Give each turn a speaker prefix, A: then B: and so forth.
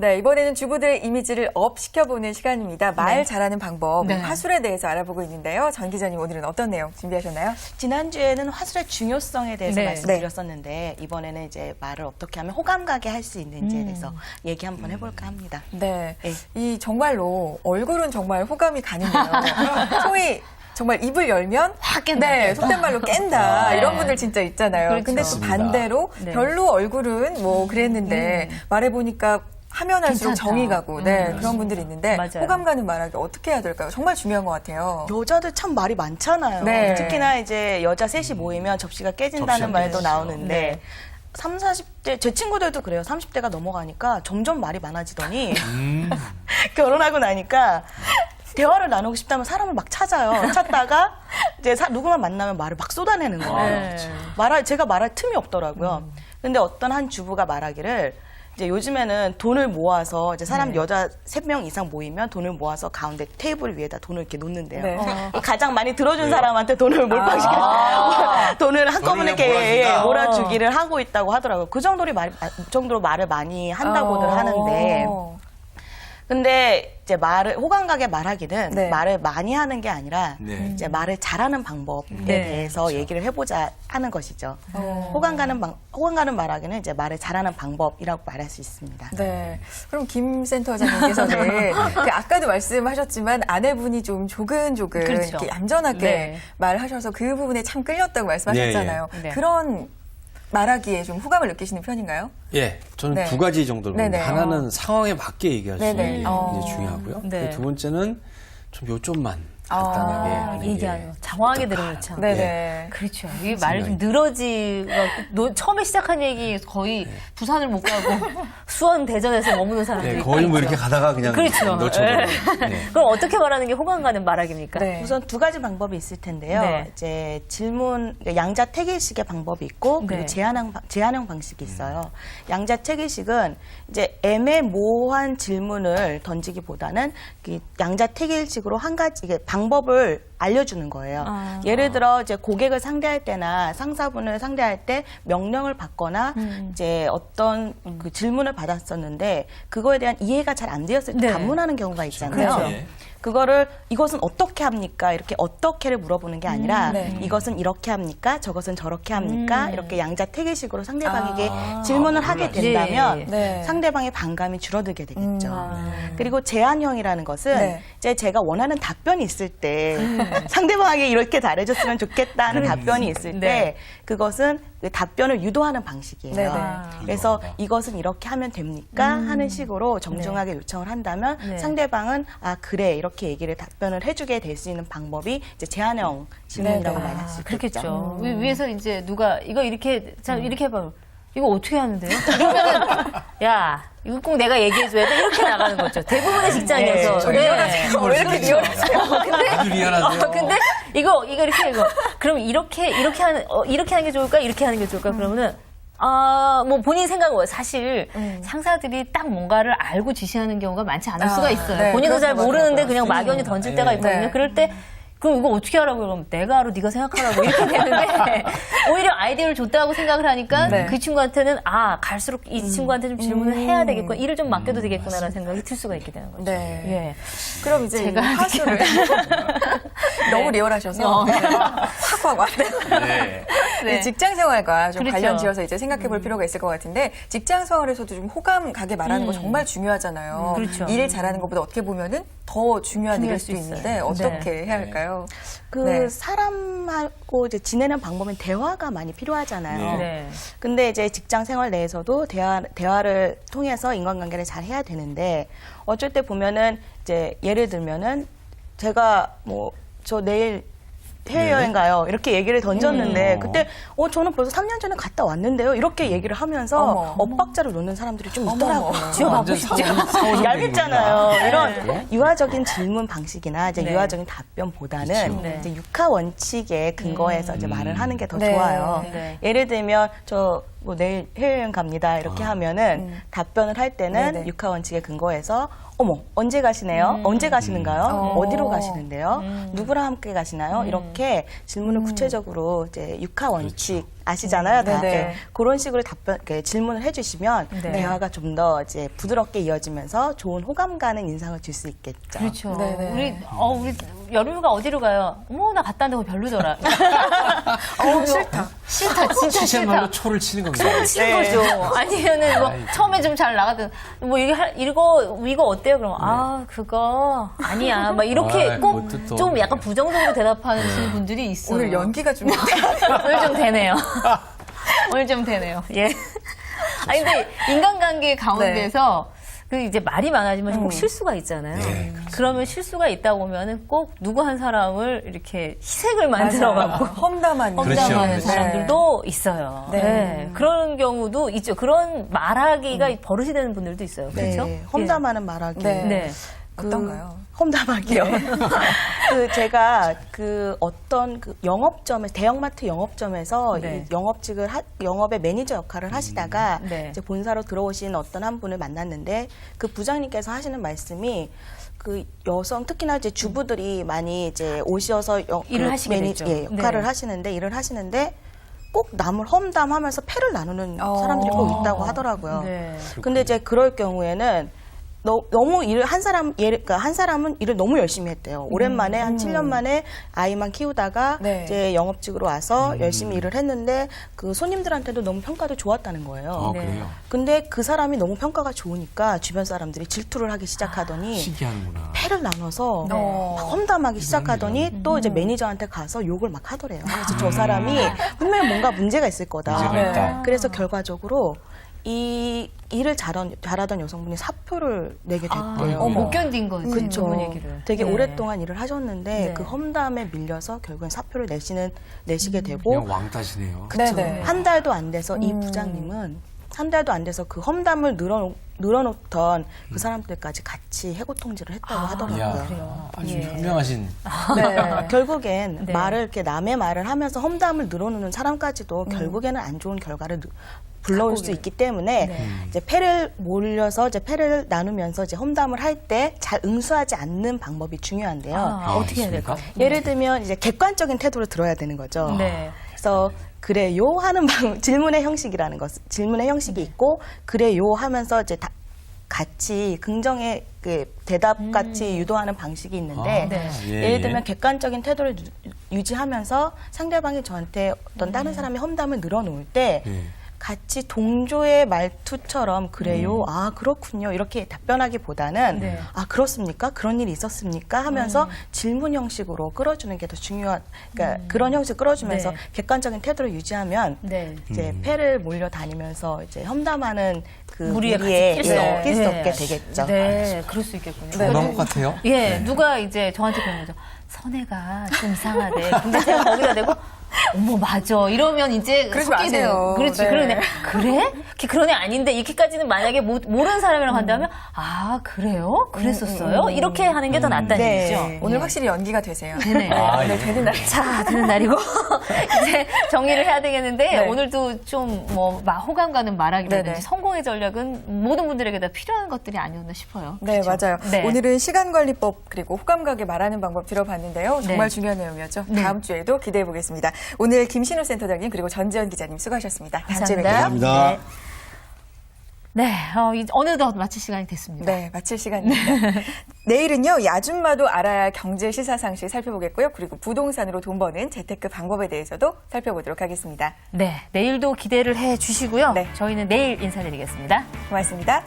A: 네, 이번에는 주부들의 이미지를 업 시켜보는 시간입니다. 말 잘하는 방법,
B: 네.
A: 화술에 대해서 알아보고 있는데요. 전 기자님 오늘은 어떤 내용 준비하셨나요?
C: 지난주에는 화술의 중요성에 대해서
B: 네.
C: 말씀드렸었는데 이번에는 이제 말을 어떻게 하면 호감 가게 할 수 있는지에 대해서 얘기 한번 해볼까 합니다.
A: 네,
C: 네.
A: 이 정말로 얼굴은 정말 호감이 가는데요. 소위 정말 입을 열면
B: 확 깬다.
A: 네, 속된 말로 깬다.
B: 네.
A: 이런 분들 진짜 있잖아요.
B: 그렇죠.
A: 근데 또
D: 맞습니다.
A: 반대로
B: 네.
A: 별로 얼굴은 뭐 그랬는데 말해보니까 하면 할수록
B: 괜찮다.
A: 정이 가고 네, 그런 분들이 있는데
B: 맞아요.
A: 호감 가는 말하기 어떻게 해야 될까요? 정말 중요한 것 같아요.
C: 여자들 참 말이 많잖아요.
A: 네.
C: 특히나 이제 여자 셋이 모이면 접시가 깨진다는
D: 접시가
C: 말도
D: 깨지죠.
C: 나오는데
B: 네.
C: 30, 40대 제 친구들도 그래요. 30대가 넘어가니까 점점 말이 많아지더니 결혼하고 나니까 대화를 나누고 싶다면 사람을 막 찾아요. 찾다가 이제 누구만 만나면 말을 막 쏟아내는 거예요.
B: 네.
C: 제가 말할 틈이 없더라고요. 근데 어떤 한 주부가 말하기를 이제 요즘에는 돈을 모아서 이제 여자 3명 이상 모이면 돈을 모아서 가운데 테이블 위에다 돈을 이렇게 놓는데요.
A: 네.
C: 가장 많이 들어준 사람한테 돈을 몰빵시켜서 돈을 한꺼번에
D: 돈을 그냥
C: 이렇게
D: 몰아준다.
C: 몰아주기를 하고 있다고 하더라고요. 그 정도로 말을 많이 한다고들 하는데 근데 이제 호감 가게 말하기는
A: 네.
C: 말을 많이 하는 게 아니라
D: 네.
C: 이제 말을 잘하는 방법에 대해서 얘기를 해보자 하는 것이죠. 호감 가는 말하기는 이제 말을 잘하는 방법이라고 말할 수 있습니다.
A: 네. 그럼 김 센터장님께서는 그 아까도 말씀하셨지만 아내분이 좀 조근조근
B: 그렇죠.
A: 이렇게 얌전하게
B: 네.
A: 말하셔서 그 부분에 참 끌렸다고 말씀하셨잖아요.
B: 네, 네.
A: 그런 말하기에 좀 호감을 느끼시는 편인가요?
D: 예, 저는
A: 네.
D: 두 가지 정도로
A: 네네.
D: 보는데 하나는 상황에 맞게 얘기할 수
A: 네네.
D: 있는 게 이제 중요하고요.
B: 네.
D: 두 번째는 좀 요점만 간단하게 하는 게
B: 얘기하는 장황하게 들으면 참.
A: 네네.
B: 그렇죠. 이게 말이 좀 늘어지고 처음에 시작한 얘기 거의 부산을 못 가고 수원 대전에서 머무는 사람들이
D: 네, 거의 뭐 이렇게 가다가 그냥
B: 그렇죠.
D: 놓쳐버리는. 네.
B: 그럼 어떻게 말하는 게 호감 가는 말하기입니까?
A: 네.
C: 우선 두 가지 방법이 있을 텐데요.
B: 네.
C: 이제 양자택일식의 방법이 있고 그리고
B: 네.
C: 제한형 방식이 있어요. 양자택일식은 이제 애매모호한 질문을 던지기보다는 양자택일식으로 한 가지 방법을 알려주는 거예요. 예를 들어 이제 고객을 상대할 때나 상사분을 상대할 때 명령을 받거나 이제 어떤 그 질문을 받았었는데 그거에 대한 이해가 잘 안 되었을 때
B: 네.
C: 반문하는 경우가 있잖아요.
B: 그렇죠.
D: 예.
C: 그거를 이것은 어떻게 합니까? 이렇게 어떻게를 물어보는 게 아니라
A: 네.
C: 이것은 이렇게 합니까? 저것은 저렇게 합니까? 이렇게 양자택일식으로 상대방에게 질문을 하게 된다면
B: 예.
A: 네.
C: 상대방의 반감이 줄어들게 되겠죠. 그리고 제한형이라는 것은
A: 네.
C: 이제 제가 원하는 답변이 있을 때 상대방에게 이렇게 잘해줬으면 좋겠다는 답변이 있을 때
B: 네.
C: 그것은 그 답변을 유도하는 방식이에요.
A: 네네.
C: 그래서 이것은 이렇게 하면 됩니까? 하는 식으로 정중하게 요청을 한다면
B: 네.
C: 상대방은 아 그래 이렇게 얘기를 답변을 해주게 될 수 있는 방법이 이제 제한형 질문이라고
A: 네네.
C: 말할 수 있겠죠.
B: 그렇겠죠. 위에서 이제 누가 이거 이렇게 자 이렇게 해봐. 이거 어떻게 하는데요? 그러면은 야 이거 꼭 내가 얘기해줘야 돼 이렇게 나가는 거죠. 대부분의 직장에서.
A: 왜 이렇게 리얼하세요?
D: 아주 리얼하세요.
B: 근데 이거 이렇게 그럼 이렇게 하는 게 좋을까? 이렇게 하는 게 좋을까? 그러면은 뭐 본인 생각은 뭐예요? 사실 상사들이 딱 뭔가를 알고 지시하는 경우가 많지 않을 수가 있어요.
A: 네,
B: 본인도 잘
A: 그럴 것
B: 모르는데
A: 같아요.
B: 그냥 막연히 던질 때가 있거든요.
A: 네.
B: 그럴 때 그럼 이거 어떻게 하라고 그러면 내가 알아 네가 생각하라고 이렇게 되는데 오히려 아이디어를 줬다고 생각을 하니까
A: 네.
B: 그 친구한테는 갈수록 이 친구한테 좀 질문을 해야 되겠구나 일을 좀 맡겨도 되겠구나라는 생각이 들 수가 있게 되는 거죠.
A: 네.
B: 예.
A: 그럼 이제
B: 제가
A: 이 화술을 너무 리얼하셔서 확
D: 네.
A: 이 직장 생활과 좀
B: 그렇죠.
A: 관련 지어서 이제 생각해 볼 필요가 있을 것 같은데 직장 생활에서도 좀 호감 가게 말하는 거 정말 중요하잖아요.
B: 그렇죠.
A: 일 잘하는 것보다 어떻게 보면은 더 중요한 일일
B: 중요할
A: 수도
B: 수 있어요.
A: 있는데 어떻게
B: 네.
A: 해야 할까요?
C: 그
A: 네.
C: 사람하고 이제 지내는 방법은 대화가 많이 필요하잖아요.
B: 네.
C: 근데 이제 직장 생활 내에서도 대화를 통해서 인간관계를 잘 해야 되는데 어쩔 때 보면은 이제 예를 들면은 제가 뭐 저 내일 해외여행 가요. 이렇게 얘기를 던졌는데 그때 저는 벌써 3년 전에 갔다 왔는데요. 이렇게 얘기를 하면서
A: 어머.
C: 엇박자를 놓는 사람들이 좀 있더라고요.
B: 지어받고 싶죠.
C: 얄밉잖아요. 이런 유화적인 질문 방식이나 이제
B: 네.
C: 유화적인 답변보다는
D: 그렇죠.
B: 네.
C: 이제 육하 원칙에 근거해서 이제 말을 하는 게 더
A: 네.
C: 좋아요.
B: 네.
C: 예를 들면 저 뭐 내일 해외여행 갑니다 이렇게 하면은 답변을 할 때는
A: 네네.
C: 육하 원칙에 근거해서 어머 언제 가시네요? 언제 가시는가요? 어디로 가시는데요? 누구랑 함께 가시나요? 이렇게 질문을 구체적으로 이제 육하 원칙 아시잖아요, 다.
A: 네네.
C: 네. 그런 식으로 이렇게 질문을 해주시면
A: 네.
C: 대화가 좀 더 이제 부드럽게 이어지면서 좋은 호감 가는 인상을 줄 수 있겠죠.
B: 그렇죠.
A: 네네.
B: 우리 여름휴가 어디로 가요? 어머, 나 갔다 왔는데 별로더라.
A: 싫다.
B: 싫다, 진짜
D: 시체 말로
B: 싫다.
D: 초를 치는 겁니다.
B: 치는 거죠. 아니면은 뭐 처음에 좀 잘 나가든 뭐 이거 어때요? 그럼 아 그거 아니야. 막 이렇게
D: 아이,
B: 꼭
D: 그것도 또
B: 좀 약간
D: 그래요.
B: 부정적으로 대답하시는 분들이 있어요.
A: 오늘 연기가 좀
B: 오늘 좀 되네요. 오늘 좀 되네요. 예. 아니 근데 인간관계 가운데서 그 이제 말이 많아지면 꼭 실수가 있잖아요.
D: 네,
B: 그러면 실수가 있다 보면은 꼭 누구 한 사람을 이렇게 희생을 만들어갖고
A: 험담하는
D: 그렇죠,
B: 험담하는
D: 그렇죠.
B: 사람들도 있어요.
A: 네.
B: 네. 그런 경우도 있죠. 그런 말하기가 버릇이 되는 분들도 있어요. 그렇죠?
C: 네, 험담하는 말하기.
A: 네.
B: 네.
A: 어떤가요?
C: 험담하기요. 제가 어떤 영업점에 대형마트 영업점에서
B: 네.
C: 이 영업의 매니저 역할을 하시다가
B: 네.
C: 이제 본사로 들어오신 어떤 한 분을 만났는데 그 부장님께서 하시는 말씀이 그 여성 특히나 이제 주부들이 많이 이제 오셔서
B: 일을 하시게 됐죠.
C: 역할을
B: 네.
C: 하시는데 일을 하시는데 꼭 남을 험담하면서 패를 나누는 사람들이 꼭 있다고 하더라고요.
B: 네.
C: 근데 이제 그럴 경우에는 너무 한 사람은 일을 너무 열심히 했대요. 오랜만에 한 7년 만에 아이만 키우다가
A: 네.
C: 이제 영업직으로 와서 열심히 일을 했는데 그 손님들한테도 너무 평가도 좋았다는 거예요.
B: 네.
D: 그래요?
C: 근데 그 사람이 너무 평가가 좋으니까 주변 사람들이 질투를 하기 시작하더니
D: 신기하는구나.
C: 패를 나눠서
A: 네.
C: 막 험담하기 시작하더니 또 이제 매니저한테 가서 욕을 막 하더래요. 그래서 저 사람이 분명히 뭔가 문제가 있을 거다.
D: 문제가 있다.
C: 그래서 결과적으로 이 일을 잘하던 여성분이 사표를 내게 됐대요.
D: 어머.
B: 못 견딘 거죠.
C: 그렇죠.
B: 그분 얘기를.
C: 되게
B: 네.
C: 오랫동안 일을 하셨는데
B: 네.
C: 그 험담에 밀려서 결국엔 사표를 내시게 되고
D: 그냥 왕따시네요.
C: 그쵸.
A: 네네.
C: 한 달도 안 돼서 이 부장님은 한 달도 안 돼서 그 험담을 늘어놓던 그 사람들까지 같이 해고 통지를 했다고 하더라고요.
D: 이야, 아주
B: 예.
D: 현명하신.
A: 네.
C: 결국엔
B: 네.
C: 말을 이렇게 남의 말을 하면서 험담을 늘어놓는 사람까지도 결국에는 안 좋은 결과를 불러올 수 있기 때문에
B: 네.
C: 이제 패를 몰려서 이제 패를 나누면서 이제 험담을 할 때 잘 응수하지 않는 방법이 중요한데요.
B: 어떻게 해야
D: 있습니까?
B: 될까요?
C: 예를 들면 이제 객관적인 태도를 들어야 되는 거죠.
B: 네.
C: 그래서 그래요 하는 질문의 형식이라는 것, 질문의 형식이 있고 그래요 하면서 이제 같이 긍정의 그 대답 같이 유도하는 방식이 있는데
B: 네.
C: 예를 들면 객관적인 태도를 유지하면서 상대방이 저한테 어떤 다른 사람의 험담을 늘어놓을 때
D: 예.
C: 같이 동조의 말투처럼 그래요, 아 그렇군요 이렇게 답변하기보다는
B: 네.
C: 아 그렇습니까? 그런 일이 있었습니까? 하면서 질문 형식으로 끌어주는 게 더 중요한, 그러니까 그런 형식 끌어주면서
B: 네.
C: 객관적인 태도를 유지하면
B: 네.
C: 이제 패를 몰려다니면서 이제 험담하는 그
B: 무리에
C: 무리에
B: 같이 낄 수
C: 없게 되겠죠.
B: 네, 그럴 수 있겠군요.
D: 좋은 방법 같아요.
B: 예, 누가 이제 저한테 그런 거죠. 선혜가 좀 이상하대. 근데 제가 거기다 대고, 어머, 맞아. 이러면 이제.
A: 그러지
B: 섞이게
A: 마세요.
B: 돼요. 그렇지.
A: 네.
B: 그러네. 그래? 그런 애 아닌데, 이렇게까지는 만약에 모르는 사람이랑 한다면, 아, 그래요? 그랬었어요? 이렇게 하는 게 더 낫다는
C: 네.
B: 얘기죠.
A: 오늘 확실히 연기가 되세요.
B: 되네.
D: 아,
A: 오늘
D: 예.
A: 되는 날.
B: 자, 되는 날이고. 이제 정리를 해야 되겠는데,
A: 네.
B: 오늘도 좀 호감 가는 말하기라든지
A: 네네.
B: 성공의 전략은 모든 분들에게 다 필요한 것들이 아니었나 싶어요.
A: 네,
B: 그렇죠?
A: 맞아요.
B: 네.
A: 오늘은 시간관리법 그리고 호감가게 말하는 방법 들어봤는데요. 정말
B: 네.
A: 중요한 내용이었죠.
B: 네.
A: 다음 주에도 기대해 보겠습니다. 오늘 김신우 센터장님 그리고 전지현 기자님 수고하셨습니다. 다음 주에 뵐게요.
B: 감사합니다. 네, 이제 어느덧 마칠 시간이 됐습니다.
A: 네, 마칠 시간입니다. 내일은요, 이 아줌마도 알아야 할 경제 시사 상식 살펴보겠고요. 그리고 부동산으로 돈 버는 재테크 방법에 대해서도 살펴보도록 하겠습니다.
B: 네, 내일도 기대를 해 주시고요.
A: 네.
B: 저희는 내일 인사드리겠습니다.
A: 고맙습니다.